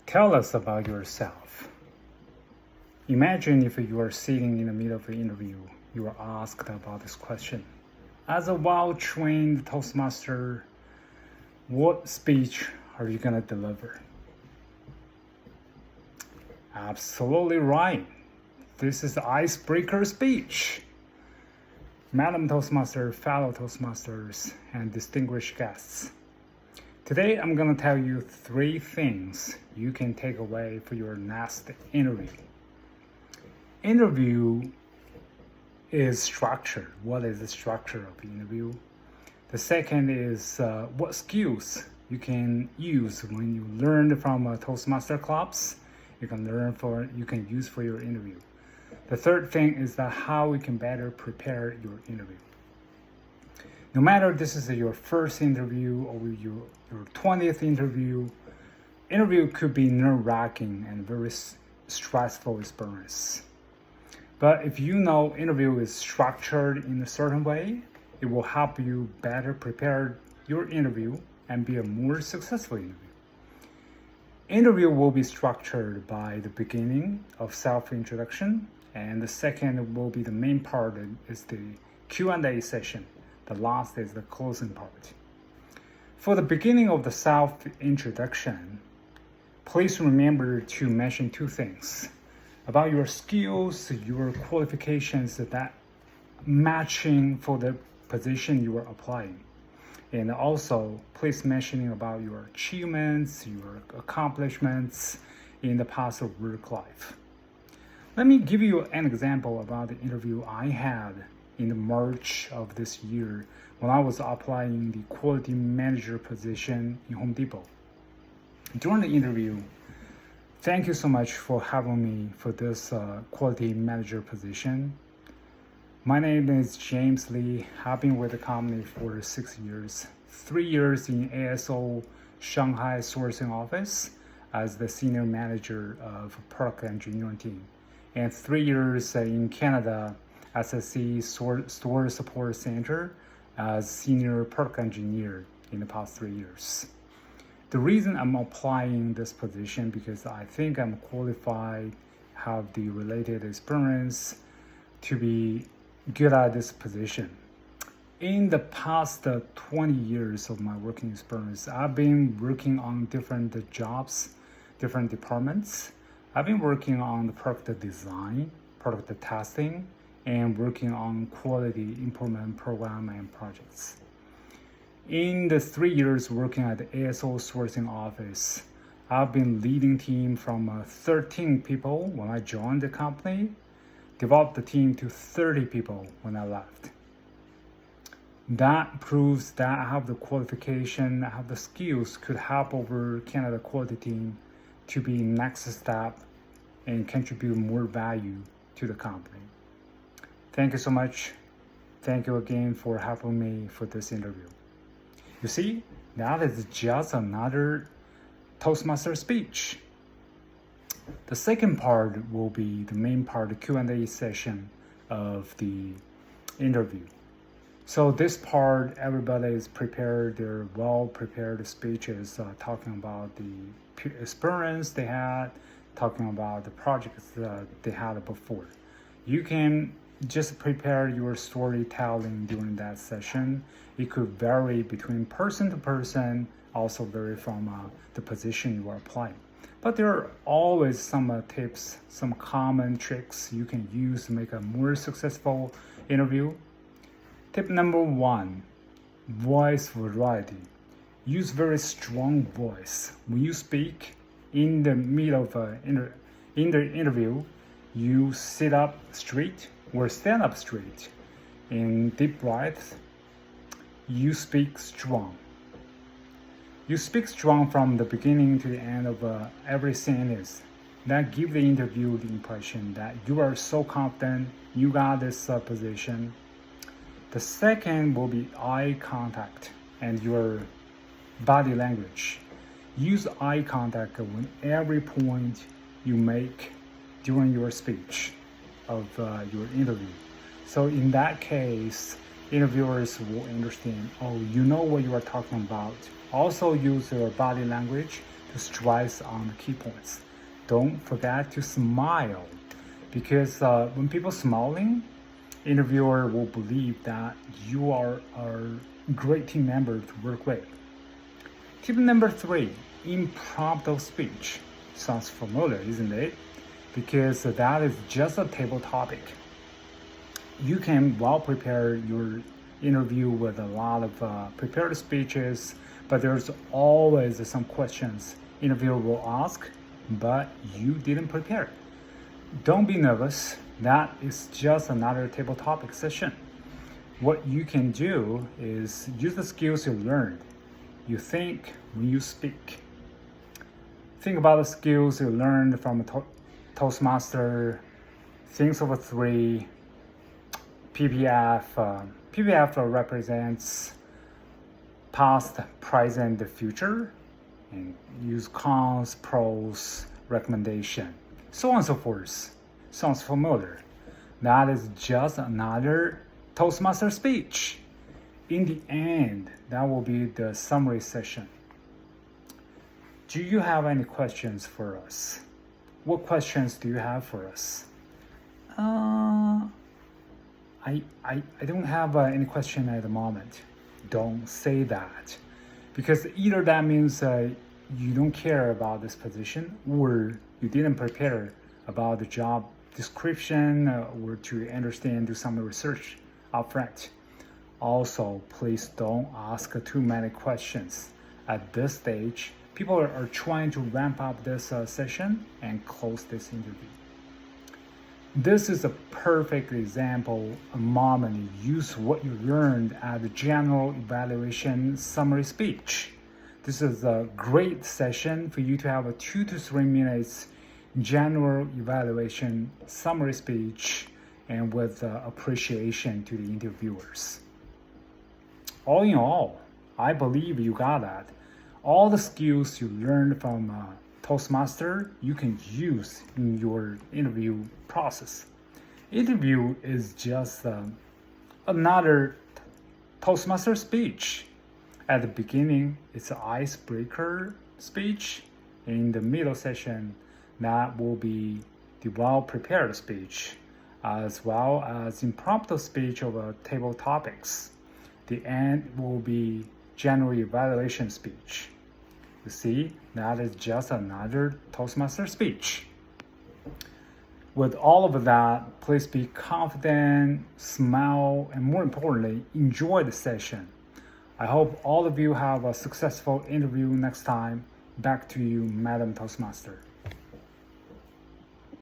Tell us about yourself. Imagine if you are sitting in the middle of an interview, you are asked about this question. As a well-trained toastmaster, what speech are you going to deliver? Absolutely right. This is the icebreaker speech. Madam Toastmaster, fellow Toastmasters, and distinguished guests. Today, I'm going to tell you 3 things you can take away for your next interview. Interview is structure. What is the structure of the interview? The second is what skills you can use when you learned from Toastmaster clubs. You can use for your interview. The third thing is that how we can better prepare your interview. No matter this is your first interview or your 20th interview could be nerve-wracking and very stressful experience. But if you know interview is structured in a certain way, it will help you better prepare your interview and be a more successful interview. Interview will be structured by the beginning of self-introduction, and the second will be the main part is the Q&A session. The last is the closing part. For the beginning of the self-introduction, please remember to mention 2 things about your skills, your qualifications that matching for the position you are applying. And also, please mention about your achievements, your accomplishments in the past of work life. Let me give you an example about the interview I had in March of this year when I was applying the quality manager position in Home Depot. During the interview, thank you so much for having me for this quality manager position. My name is James Lee. I've been with the company for 6 years, 3 years in ASO Shanghai sourcing office as the senior manager of product engineering team, and 3 years in Canada SSC store support center as senior product engineer in the past 3 years. The reason I'm applying this position because I think I'm qualified, have the related experience to be good at this position. In the past 20 years of my working experience, I've been working on different jobs, different departments. I've been working on the product design, product testing, and working on quality improvement program and projects. In the 3 years working at the ASO sourcing office, I've been leading team from 13 people when I joined the company, developed the team to 30 people when I left. That proves that I have the qualification, I have the skills could help over Canada quality team to be next step and contribute more value to the company. Thank you so much. Thank you again for helping me for this interview. You see, that is just another Toastmaster speech. The second part will be the main part, the Q&A session of the interview. So this part, everybody is prepared, they're well-prepared speeches, talking about the experience they had, talking about the projects that they had before. You can just prepare your storytelling during that session. It could vary between person to person, also vary from the position you are applying. But there are always some tips, some common tricks you can use to make a more successful interview. Tip number 1, voice variety. Use very strong voice. When you speak in the middle of in the interview, you sit up straight or stand up straight. In deep breath, you speak strong. You speak strong from the beginning to the end of every sentence. That gives the interview the impression that you are so confident, you got this position. The second will be eye contact and your body language. Use eye contact when every point you make during your speech of your interview. So in that case, interviewers will understand, oh, you know what you are talking about. Also use your body language to stress on the key points. Don't forget to smile, because when people smiling, interviewer will believe that you are a great team member to work with. Tip number 3, impromptu speech. Sounds familiar, isn't it? Because that is just a table topic. You can well prepare your interview with a lot of prepared speeches, but there's always some questions interviewer will ask, but you didn't prepare. Don't be nervous. That is just another table topic session. What you can do is use the skills you learned. You think when you speak. Think about the skills you learned from a Toastmaster, things over 3, PPF. PPF represents past, present, future, and use cons, pros, recommendation, so on and so forth. Sounds familiar. That is just another Toastmaster speech. In the end, that will be the summary session. Do you have any questions for us? What questions do you have for us? I don't have any question at the moment. Don't say that, because either that means you don't care about this position, or you didn't prepare about the job description, or to understand, do some research up front. Also, please don't ask too many questions. At this stage, people are trying to ramp up this session and close this interview. This is a perfect example a moment you use what you learned at the general evaluation summary speech. This is a great session for you to have a 2 to 3 minutes general evaluation summary speech, and with appreciation to the interviewers. All in all, I believe you got that. All the skills you learned from Toastmaster, you can use in your interview process. Interview is just another Toastmaster speech. At the beginning, it's an icebreaker speech. In the middle session, that will be the well-prepared speech, as well as impromptu speech over table topics. The end will be general evaluation speech. You see, that is just another Toastmaster speech. With all of that, please be confident, smile, and more importantly, enjoy the session. I hope all of you have a successful interview next time. Back to you, Madam Toastmaster.